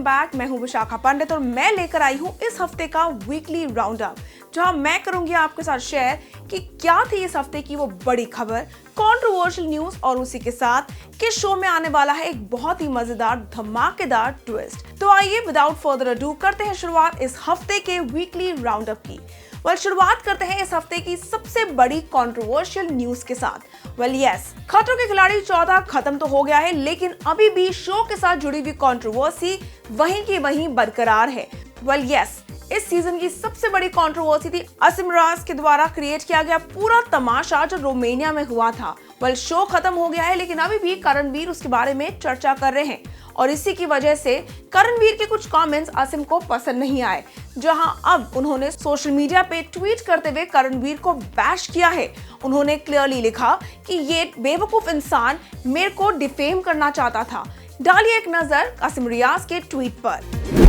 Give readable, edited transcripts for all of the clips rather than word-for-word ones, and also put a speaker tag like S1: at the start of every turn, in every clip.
S1: Back. मैं हूं विशाखा पंडित और मैं लेकर आई हूं इस हफ्ते का वीकली राउंड अप, जहां मैं करूंगी आपके साथ शेयर कि क्या थी इस हफ्ते की वो बड़ी खबर, कंट्रोवर्शियल न्यूज और उसी के साथ किस शो में आने वाला है एक बहुत ही मजेदार धमाकेदार ट्विस्ट। तो आइए विदाउट फर्दर अडू करते हैं शुरुआत इस हफ्ते के वीकली राउंड अप की। शुरुआत करते हैं इस हफ्ते की सबसे बड़ी कंट्रोवर्शियल न्यूज के साथ। खतरों के खिलाड़ी 14 खत्म तो हो गया है, लेकिन अभी भी शो के साथ जुड़ी हुई कंट्रोवर्सी वहीं की वहीं बरकरार है। इस सीजन की सबसे बड़ी कंट्रोवर्सी थी असीम राज के द्वारा क्रिएट किया गया पूरा तमाशा जो रोमानिया में हुआ था। शो खत्म हो गया है, लेकिन अभी भी करणवीर उसके बारे में चर्चा कर रहे हैं और इसी की वजह से करणवीर के कुछ कमेंट्स असीम को पसंद नहीं आए, जहां अब उन्होंने सोशल मीडिया पे ट्वीट करते हुए करणवीर को बैश किया है। उन्होंने क्लियरली लिखा कि ये बेवकूफ इंसान मेरे को डिफेम करना चाहता था। डालिए एक नजर असीम रियाज के ट्वीट पर।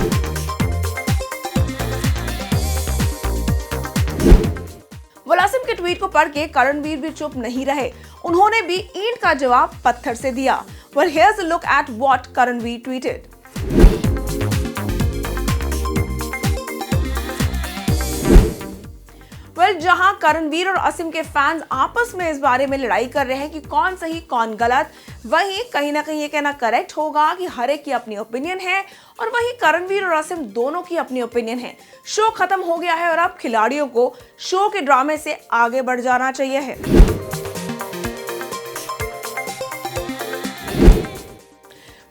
S1: असीम के ट्वीट को पढ़ के करणवीर भी चुप नहीं रहे, उन्होंने भी ईंट का जवाब पत्थर से दिया। Here's a look at what Karanveer tweeted. जहां करणवीर और असीम के फैंस आपस में इस बारे में लड़ाई कर रहे हैं कि कौन सही कौन गलत, वहीं कहीं ना कहीं ये कहना करेक्ट होगा कि हर एक की अपनी ओपिनियन है और वहीं करणवीर और असीम दोनों की अपनी ओपिनियन है। शो खत्म हो गया है और अब खिलाड़ियों को शो के ड्रामे से आगे बढ़ जाना चाहिए है।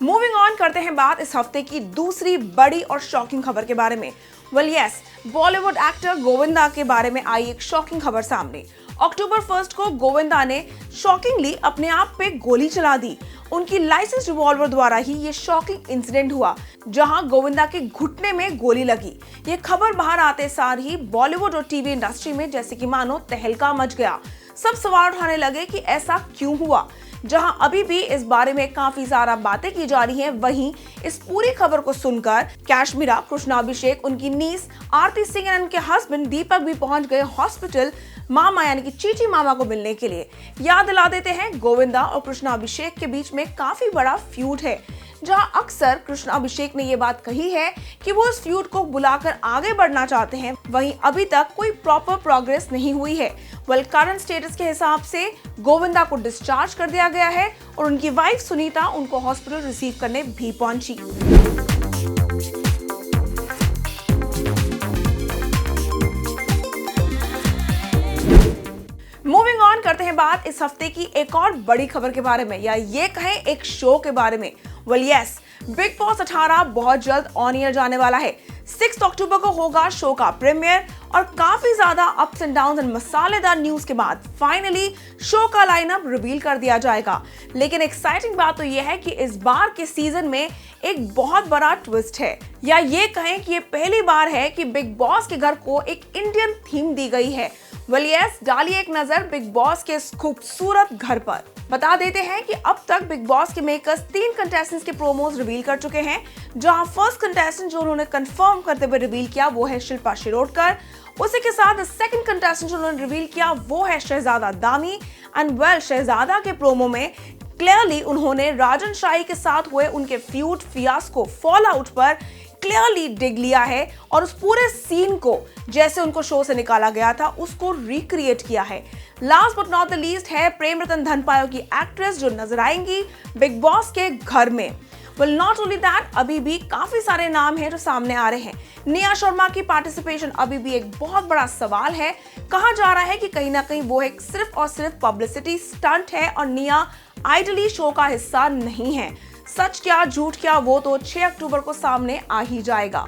S1: मूविंग ऑन करते हैं बात इस हफ्ते की दूसरी बड़ी और शॉकिंग खबर के बारे में। बॉलीवुड एक्टर गोविंदा के बारे में आई एक शॉकिंग खबर सामने। अक्टूबर 1 को गोविंदा ने शॉकिंगली अपने आप पे गोली चला दी। उनकी लाइसेंस रिवॉल्वर द्वारा ही ये शॉकिंग इंसिडेंट हुआ, जहां गोविंदा के घुटने में गोली लगी। ये खबर बाहर आते सार ही बॉलीवुड और टीवी इंडस्ट्री में जैसे कि मानो तहलका मच गया। सब सवाल उठाने लगे कि ऐसा क्यों हुआ। जहां अभी भी इस बारे में काफी ज्यादा बातें की जा रही हैं, वहीं इस पूरी खबर को सुनकर काश्मीरा, कृष्णाभिषेक, उनकी नीस आरती सिंह और उनके हस्बैंड दीपक भी पहुंच गए हॉस्पिटल मामा यानी कि चीची मामा को मिलने के लिए। याद दिला देते हैं, गोविंदा और कृष्णाभिषेक के बीच में काफी बड़ा फ्यूड है, जहां अक्सर कृष्णाभिषेक ने ये बात कही है कि वो इस फ्यूड को बुलाकर आगे बढ़ना चाहते हैं। वहीं अभी तक कोई प्रॉपर प्रोग्रेस नहीं हुई है। करंट स्टेटस के हिसाब से गोविंदा को डिस्चार्ज कर दिया गया है और उनकी वाइफ सुनीता उनको हॉस्पिटल रिसीव करने भी पहुंची। मूविंग ऑन करते हैं बात इस हफ्ते की एक और बड़ी खबर के बारे में, या ये कहें एक शो के बारे में। बिग बॉस 18 बहुत जल्द ऑन एयर जाने वाला है। 6 अक्टूबर को होगा शो का प्रीमियर और काफी ज्यादा अप्स एंड डाउन्स एंड मसालेदार न्यूज के बाद फाइनली शो का लाइनअप रिवील कर दिया जाएगा। लेकिन एक्साइटिंग बात तो यह है कि इस बार के सीजन में एक बहुत बड़ा ट्विस्ट है, या ये कहें कि ये पहली बार है कि बिग बॉस के घर को एक इंडियन थीम दी गई है। डालिए एक नजर बिग बॉस के इस खूबसूरत घर पर। बता देते हैं कि अब तक बिग बॉस के मेकर्स 3 कंटेस्टेंट्स के प्रोमोज रिवील कर चुके हैं, जहां फर्स्ट कंटेस्टेंट जो उन्होंने कंफर्म करते हुए रिवील किया वो है शिल्पा शिरोडकर। उसी के साथ सेकंड कंटेस्टेंट जो उन्होंने रिवील किया वो है शहजादा दामी। एंड शहजादा के प्रोमो में क्लियरली उन्होंने राजन शाही के साथ हुए उनके फ्यूड, फियास्को, फॉल आउट पर क्लियरली डिग लिया है और उस पूरे सीन को जैसे उनको शो से निकाला गया था उसको रिक्रिएट किया है। Last but not the least है प्रेम रतन धनपायो की एक्ट्रेस जो नजर आएंगी बिग बॉस के घर में। नॉट ओनली दैट, अभी भी काफी सारे नाम हैं जो सामने आ रहे हैं। निया शर्मा की पार्टिसिपेशन अभी भी एक बहुत बड़ा सवाल है। कहा जा रहा है कि कहीं ना कहीं वो एक सिर्फ और सिर्फ पब्लिसिटी स्टंट है और निया आइडली शो का हिस्सा नहीं है। सच क्या झूठ क्या वो तो 6 अक्टूबर को सामने आ ही जाएगा।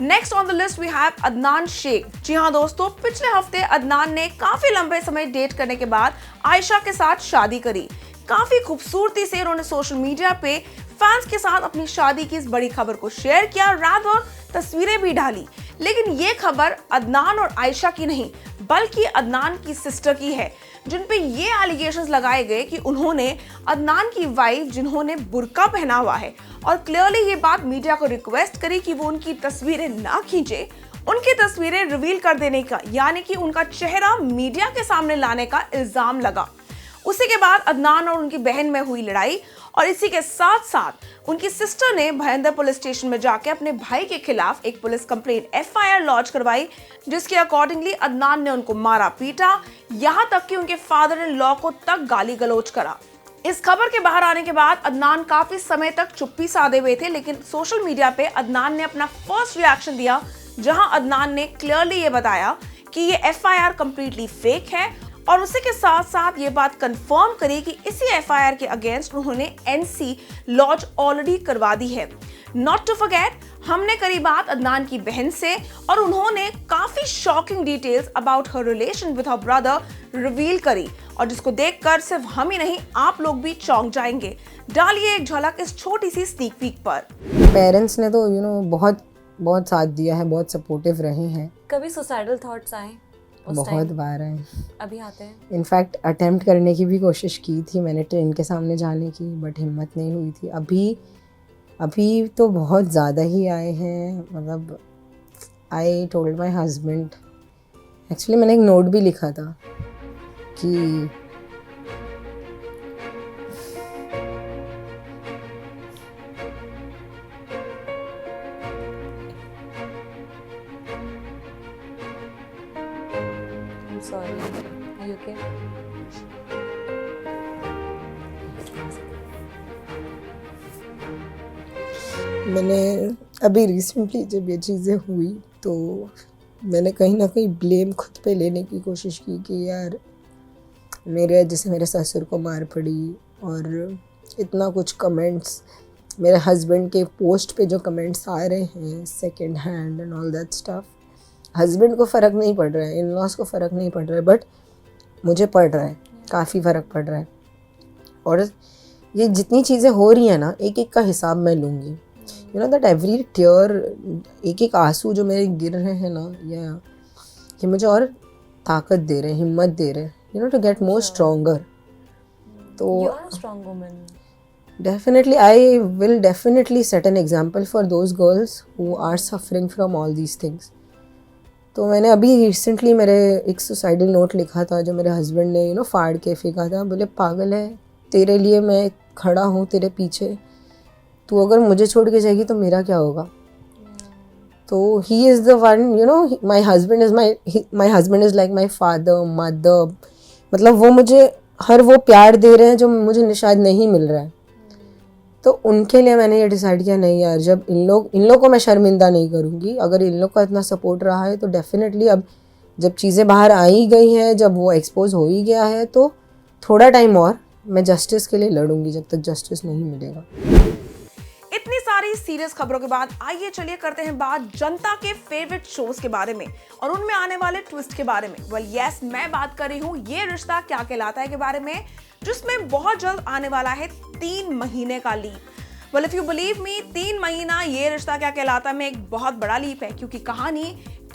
S1: Next on the list we have Adnan Sheikh. जी हाँ दोस्तों, पिछले हफ्ते अदनान ने काफी लंबे समय डेट करने के बाद आयशा के साथ शादी करी। काफी खूबसूरती से उन्होंने सोशल मीडिया पे फैंस के साथ अपनी शादी की इस बड़ी खबर को शेयर किया, रात और तस्वीरें भी डाली। लेकिन ये खबर अदनान और आयशा की नहीं बल्कि अदनान की सिस्टर की है, जिन पे ये एलिगेशंस लगाए गए कि उन्होंने अदनान की वाइफ जिन्होंने बुर्का पहना हुआ है और क्लियरली ये बात मीडिया को रिक्वेस्ट करी कि वो उनकी तस्वीरें ना खींचे, उनकी तस्वीरें रिवील कर देने का यानी कि उनका चेहरा मीडिया के सामने लाने का इल्जाम लगा। उसी के बाद अदनान और उनकी बहन में हुई लड़ाई और इसी के साथ साथ उनकी सिस्टर ने भयंदर पुलिस स्टेशन में जाके अपने भाई के खिलाफ एक पुलिस कंप्लेंट एफआईआर लॉन्च करवाई, जिसके अकॉर्डिंगली अदनान ने उनको मारा पीटा, यहां तक कि उनके फादर इन लॉ को तक गाली गलौज करा। इस खबर के बाहर आने के बाद अदनान काफी समय तक चुप्पी साधे हुए थे, लेकिन सोशल मीडिया पे अदनान ने अपना फर्स्ट रिएक्शन दिया, जहां अदनान ने क्लियरली ये बताया कि ये एफआईआर कंप्लीटली फेक है और उसी के साथ साथ ये बात कंफर्म करी कि इसी एफआईआर के अगेंस्ट उन्होंने एनसी लॉन्च ऑलरेडी करवा दी है। नॉट टू फॉरगेट, हमने करी बात अदनान की बहन से और उन्होंने काफी shocking details about her relation with her brother reveal करी, और जिसको देखकर सिर्फ हम ही नहीं आप लोग भी चौंक जाएंगे। डालिए एक झलक इस छोटी सी स्नीक पीक पर।
S2: पेरेंट्स ने तो बहुत साथ दिया है, बहुत सपोर्टिव रहे हैं।
S3: कभी सुसाइडल थॉट्स आए?
S2: बहुत बार आए,
S3: अभी आते हैं।
S2: इनफैक्ट अटेम्प्ट करने की भी कोशिश की थी मैंने ट्रेन के सामने जाने की, बट हिम्मत नहीं हुई थी। अभी तो बहुत ज़्यादा ही आए हैं। मतलब I told my husband, actually मैंने एक नोट भी लिखा था कि
S3: Sorry, are you okay?
S2: मैंने अभी रिसेंटली जब ये चीज़ें हुई तो मैंने कहीं ना कहीं ब्लेम खुद पे लेने की कोशिश की कि यार मेरे ससुर को मार पड़ी, और इतना कुछ कमेंट्स मेरे हस्बैंड के पोस्ट पे जो कमेंट्स आ रहे हैं second hand and all that stuff, husband को फ़र्क नहीं पड़ रहा है, इन लॉज को फ़र्क नहीं पड़ रहा है, बट मुझे पड़ रहा है, काफ़ी फ़र्क पड़ रहा है। और ये जितनी चीज़ें हो रही हैं ना, एक एक का हिसाब मैं लूँगी। You know that every tear, एक एक आंसू जो मेरे गिर रहे हैं ना, ये मुझे और ताकत दे रहे हैं, हिम्मत दे रहे हैं, you know, to get more stronger. तो
S3: You are a strong woman.
S2: definitely I will definitely set an example for those girls who are suffering from all these things. तो मैंने अभी रिसेंटली मेरे एक सुसाइडल नोट लिखा था जो मेरे हस्बैंड ने फाड़ के फेंका था। बोले पागल है, तेरे लिए मैं खड़ा हूँ तेरे पीछे, तू अगर मुझे छोड़ के जाएगी तो मेरा क्या होगा। तो he is the one, my husband is like my father mother. मतलब वो मुझे हर वो प्यार दे रहे हैं जो मुझे शायद नहीं मिल रहा है। तो उनके लिए मैंने ये डिसाइड किया, नहीं यार, जब इन लोग को मैं शर्मिंदा नहीं करूँगी। अगर इन लोग का इतना सपोर्ट रहा है तो डेफिनेटली अब जब चीज़ें बाहर आ ही गई हैं, जब वो एक्सपोज हो ही गया है, तो थोड़ा टाइम और मैं जस्टिस के लिए लड़ूंगी जब तक जस्टिस नहीं मिलेगा।
S1: इतनी सारी सीरियस खबरों के बाद आइए चलिए करते हैं बात जनता के फेवरेट शोज के बारे में और उनमें आने वाले ट्विस्ट के बारे में। वेल यस, मैं बात कर रही हूँ ये रिश्ता क्या कहलाता है के बारे में, जिसमें बहुत जल्द आने वाला है 3 महीने का leap. Well if you believe me, 3 महीना ये रिश्ता क्या कहलाता है में एक बहुत बड़ा लीप है, क्योंकि कहानी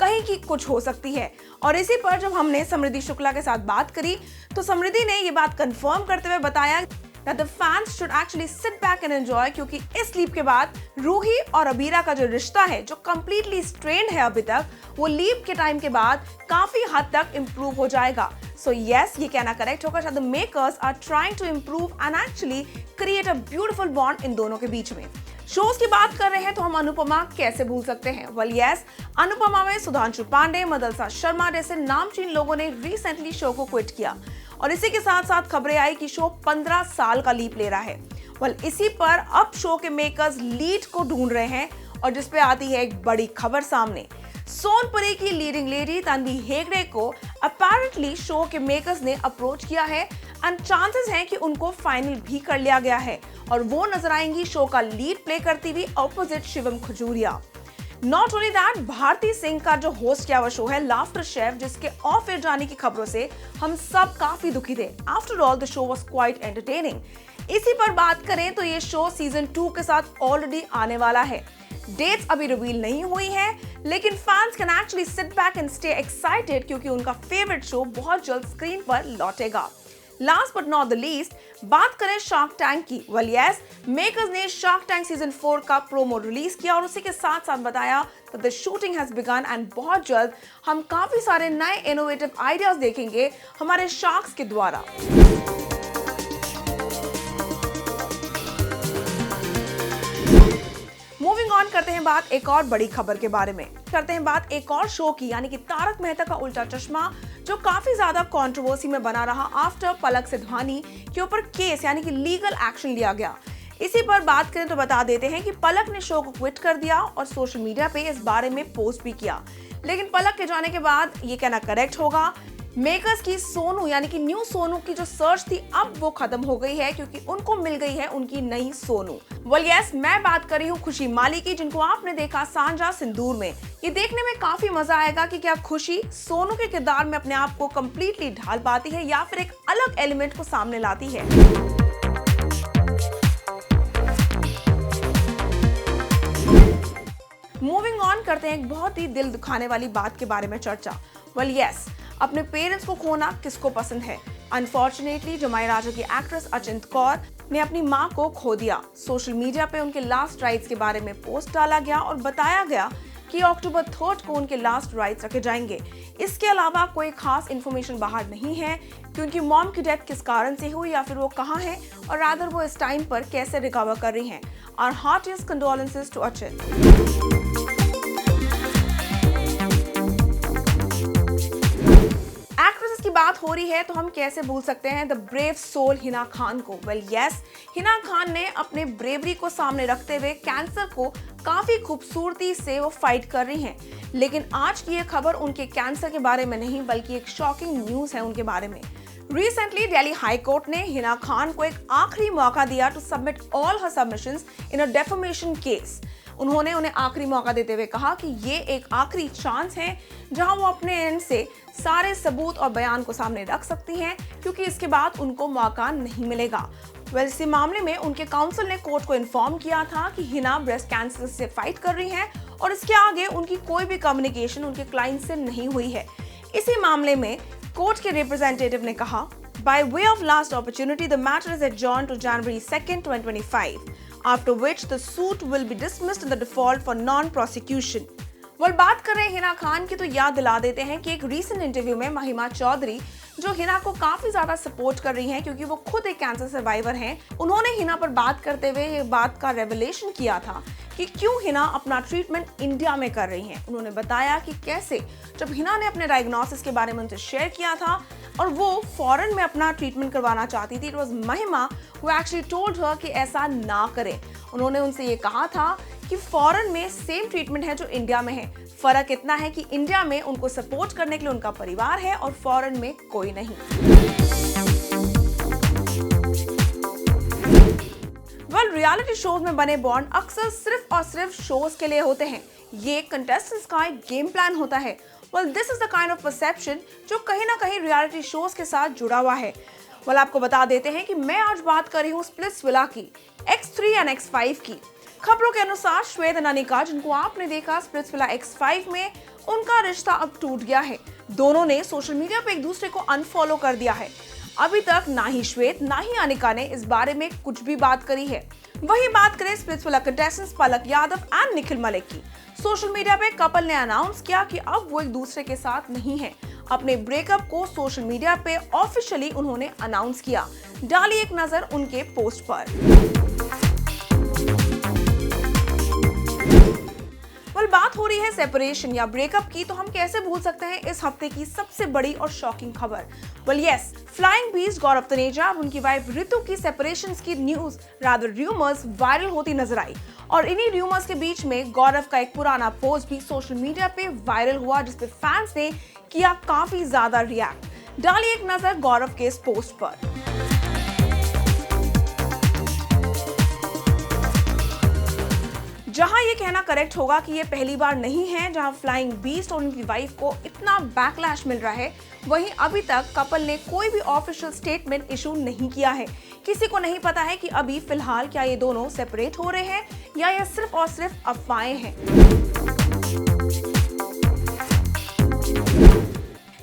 S1: कहीं की कुछ हो सकती है। और इसी पर जब हमने समृद्धि शुक्ला के साथ बात करी तो समृद्धि ने ये बात कंफर्म करते हुए बताया that the fans should actually sit back and enjoy, क्योंकि इस लीप के बाद रूही और अबीरा का जो रिश्ता है जो completely strained है अभी तक, वो लीप के टाइम के बाद काफी हद तक improve हो जाएगा। So yes, ये कहना करेक्ट होगा, शायद the makers are trying to improve and actually create a beautiful bond इन दोनों के बीच में। शोज की बात कर रहे हैं तो हम अनुपमा कैसे भूल सकते हैं। वेल यस, अनुपमा में सुधांशु पांडे, मदलसा शर्मा जैसे नामचीन लोगों ने रिसेंटली शो को क्विट किया और इसी के साथ साथ खबरें आई कि शो 15 साल का लीप ले रहा है। वेल इसी पर अब शो के मेकर्स लीड को ढूंढ रहे हैं और जिसपे आती है एक बड़ी खबर सामने। सोनपुरी की लीडिंग लेडी तन्वी हेगड़े को अपेरेंटली शो के मेकर्स ने अप्रोच किया है एंड चांसेस हैं कि उनको फाइनल भी कर लिया गया है और वो नजर आएंगी शो का लीड प्ले करती हुई opposite Shivam Khajuria. Not only that, Bharti Singh का जो होस्ट किया हुआ शो है लाफ्टर शेफ, जिसके ऑफ एयर जाने की खबरों से हम सब काफी दुखी थे। After all the show was quite entertaining. इसी पर बात करें तो ये शो सीजन 2 के साथ ऑलरेडी आने वाला है। डेट्स अभी रिवील नहीं हुई है, लेकिन fans can actually sit back and stay excited क्योंकि उनका फेवरेट शो बहुत जल्द स्क्रीन पर लौटेगा। Last but not the least, बात करें शार्क टैंक की, वेल यस, मेकर्स ने शार्क टैंक सीजन 4 का प्रोमो रिलीज किया और उसी के साथ साथ बताया that the shooting has begun and बहुत जल्द हम काफी सारे नए इनोवेटिव आइडियाज देखेंगे हमारे शार्क्स के द्वारा। मूविंग ऑन करते हैं बात एक और बड़ी खबर के बारे में। करते हैं बात एक और शो की, यानी कि तारक मेहता का उल्टा चश्मा, जो काफी ज्यादा कंट्रोवर्सी में बना रहा आफ्टर पलक सिधवानी के ऊपर केस यानी कि लीगल एक्शन लिया गया। इसी पर बात करें तो बता देते हैं कि पलक ने शो को क्विट कर दिया और सोशल मीडिया पे इस बारे में पोस्ट भी किया। लेकिन पलक के जाने के बाद ये कहना करेक्ट होगा, मेकर्स की सोनू यानी कि न्यू सोनू की जो सर्च थी अब वो खत्म हो गई है, क्योंकि उनको मिल गई है उनकी नई सोनू। वेल यस, मैं बात कर रही हूँ खुशी माली की, जिनको आपने देखा सांझा सिंदूर में। ये देखने में काफी मजा आएगा कि क्या खुशी सोनू के किरदार में अपने आप को कंप्लीटली ढाल पाती है या फिर एक अलग एलिमेंट को सामने लाती है। मूविंग ऑन करते हैं एक बहुत ही दिल दुखाने वाली बात के बारे में चर्चा। वेल यस, अपने पेरेंट्स को खोना किसको पसंद है। अनफॉर्चुनेटली जमाई राजा की एक्ट्रेस अचिंत कौर ने अपनी मां को खो दिया। सोशल मीडिया पे उनके लास्ट राइट्स के बारे में पोस्ट डाला गया और बताया गया कि अक्टूबर 3 को उनके लास्ट राइट्स रखे जाएंगे। इसके अलावा कोई खास इन्फॉर्मेशन बाहर नहीं है कि उनकी मॉम की डेथ किस कारण से हुई या फिर वो कहाँ हैं और रादर वो इस टाइम पर कैसे रिकवर कर रही हैं। Our heartiest condolences to Achin। Actresses की बात हो रही है तो हम कैसे भूल सकते हैं the brave soul Hina Khan को। वेल यस, हिना खान ने अपने ब्रेवरी को सामने रखते हुए कैंसर को काफी खूबसूरती से वो फाइट कर रही हैं। लेकिन आज की ये खबर उनके कैंसर के बारे में नहीं बल्कि एक शॉकिंग न्यूज है उनके बारे में। रिसेंटली दिल्ली हाई कोर्ट ने हिना खान को एक आखिरी मौका दिया to submit all her submissions in a defamation case. उन्होंने उन्हें आखिरी मौका देते हुए कहा कि ये एक आखिरी चांस है जहां वो अपने एंड से सारे सबूत और बयान को सामने रख सकती हैं, क्योंकि इसके बाद उनको मौका नहीं मिलेगा। वेल, इसी मामले में उनके काउंसिल ने कोर्ट को इन्फॉर्म किया था कि हिना ब्रेस्ट कैंसर से फाइट कर रही हैं और इसके आगे उनकी कोई भी कम्युनिकेशन उनके क्लाइंट से नहीं हुई है। इसी मामले में कोर्ट के रिप्रेजेंटेटिव ने कहा, by way of last opportunity, the matter is adjourned to January 2nd, 2025, after which the suit will be dismissed in the default for non-prosecution. बात कर रहे हैं हिना खान की तो याद दिला देते हैं कि एक रीसेंट इंटरव्यू में महिमा चौधरी, जो हिना को काफी ज्यादा सपोर्ट कर रही हैं क्योंकि वो खुद एक कैंसर सर्वाइवर हैं, उन्होंने हिना पर बात करते हुए ये बात का रेवलेशन किया था कि क्यों हिना अपना ट्रीटमेंट इंडिया में कर रही हैं। उन्होंने बताया कि कैसे जब हिना ने अपने डायग्नोसिस के बारे में उनसे शेयर किया था और वो फॉरेन में अपना ट्रीटमेंट करवाना चाहती थी, इट वाज महिमा हु एक्चुअली टोल्ड हर कि ऐसा ना करें। उन्होंने उनसे ये कहा था कि फॉरेन में सेम ट्रीटमेंट है जो इंडिया में है, फर्क इतना है कि इंडिया में उनको सपोर्ट करने के लिए उनका परिवार है और फॉरेन में कोई नहीं। रियलिटी शोज में बने बॉन्ड अक्सर सिर्फ और सिर्फ शोज के लिए होते हैं। ये कंटेस्टेंट्स का एक गेम प्लान होता है। This is the kind of perception जो कहीं ना कहीं रियलिटी शोज के साथ जुड़ा हुआ है। आपको बता देते हैं कि मैं आज बात कर रही हूँ स्प्लिट्सविला की, X3 और X5 की। खबरों के अनुसार श्वेत और अनिका, जिनको आपने देखा स्प्लिट्सविला X5 में, उनका रिश्ता अब टूट गया है। दोनों ने सोशल मीडिया पे एक दूसरे को अनफॉलो कर दिया है। अभी तक ना ही श्वेत ना ही अनिका ने इस बारे में कुछ भी बात करी है। वही बात करें Splitsvilla contestants Palak Yadav and Nikhil Malik की। सोशल मीडिया पे कपल ने अनाउंस किया कि अब वो एक दूसरे के साथ नहीं है। अपने ब्रेकअप को सोशल मीडिया पे ऑफिशियली उन्होंने अनाउंस किया। डाली एक नजर उनके पोस्ट पर। बात हो रही है सेपरेशन या ब्रेकअप की, तो हम कैसे भूल सकते हैं इस हफ्ते की सबसे बड़ी और शॉकिंग खबर। यस, फ्लाइंग बीस्ट गौरव तनेजा और उनकी वाइफ रितु की सेपरेशन की न्यूज रादर रूमर्स वायरल होती नजर आई और इन्हीं रूमर्स के बीच में गौरव का एक पुराना पोस्ट भी सोशल मीडिया पे वायरल हुआ, जिसपे फैंस ने किया काफी ज्यादा रिएक्ट। डाली एक नजर गौरव के इस पोस्ट पर। जहां ये कहना करेक्ट होगा कि ये पहली बार नहीं है जहां फ्लाइंग बीस्ट और उनकी वाइफ को इतना बैकलैश मिल रहा है, वहीं अभी तक कपल ने कोई भी ऑफिशियल स्टेटमेंट इशू नहीं किया है। किसी को नहीं पता है कि अभी फिलहाल क्या ये दोनों सेपरेट हो रहे हैं या ये सिर्फ और सिर्फ अफवाहें हैं।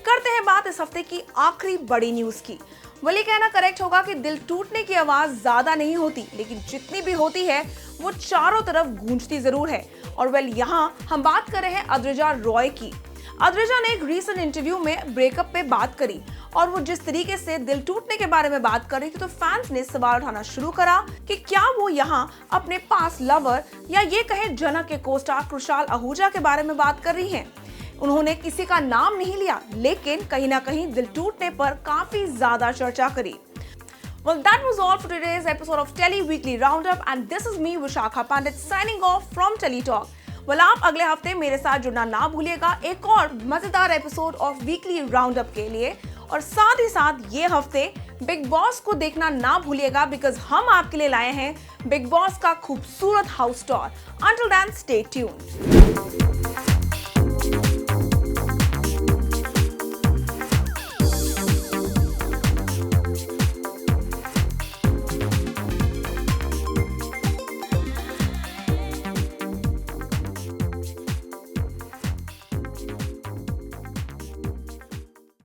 S1: करते हैं बात इस हफ्ते की आखिरी बड़ी न्यूज की। ये कहना करेक्ट होगा कि दिल टूटने की आवाज ज्यादा नहीं होती, लेकिन जितनी भी होती है वो चारों तरफ गूंजती जरूर है। और यहाँ हम बात कर रहे हैं अद्रिजा रॉय की। अद्रिजा ने एक रीसेंट इंटरव्यू में ब्रेकअप पे बात करी और वो जिस तरीके से दिल टूटने के बारे में बात कर रही थी, तो फैंस ने सवाल उठाना शुरू करा कि क्या वो यहाँ अपने पास लवर या ये कहे जनक के कोस्टार कृशाल आहूजा के बारे में बात कर रही हैं। उन्होंने किसी का नाम नहीं लिया, लेकिन कहीं ना कहीं दिल टूटने पर काफी ज्यादा चर्चा करी। Well, that was all for today's episode of Tele Weekly Roundup, and this is me, Vishakha Pandit, signing off from Tele Talk. Well, आप अगले हफ्ते मेरे साथ जुड़ना ना भूलिएगा एक और मजेदार एपिसोड ऑफ वीकली राउंडअप के लिए, और साथ ही साथ ये हफ्ते बिग बॉस को देखना ना भूलिएगा, बिकॉज हम आपके लिए लाए हैं बिग बॉस का खूबसूरत house tour. Until then, stay tuned.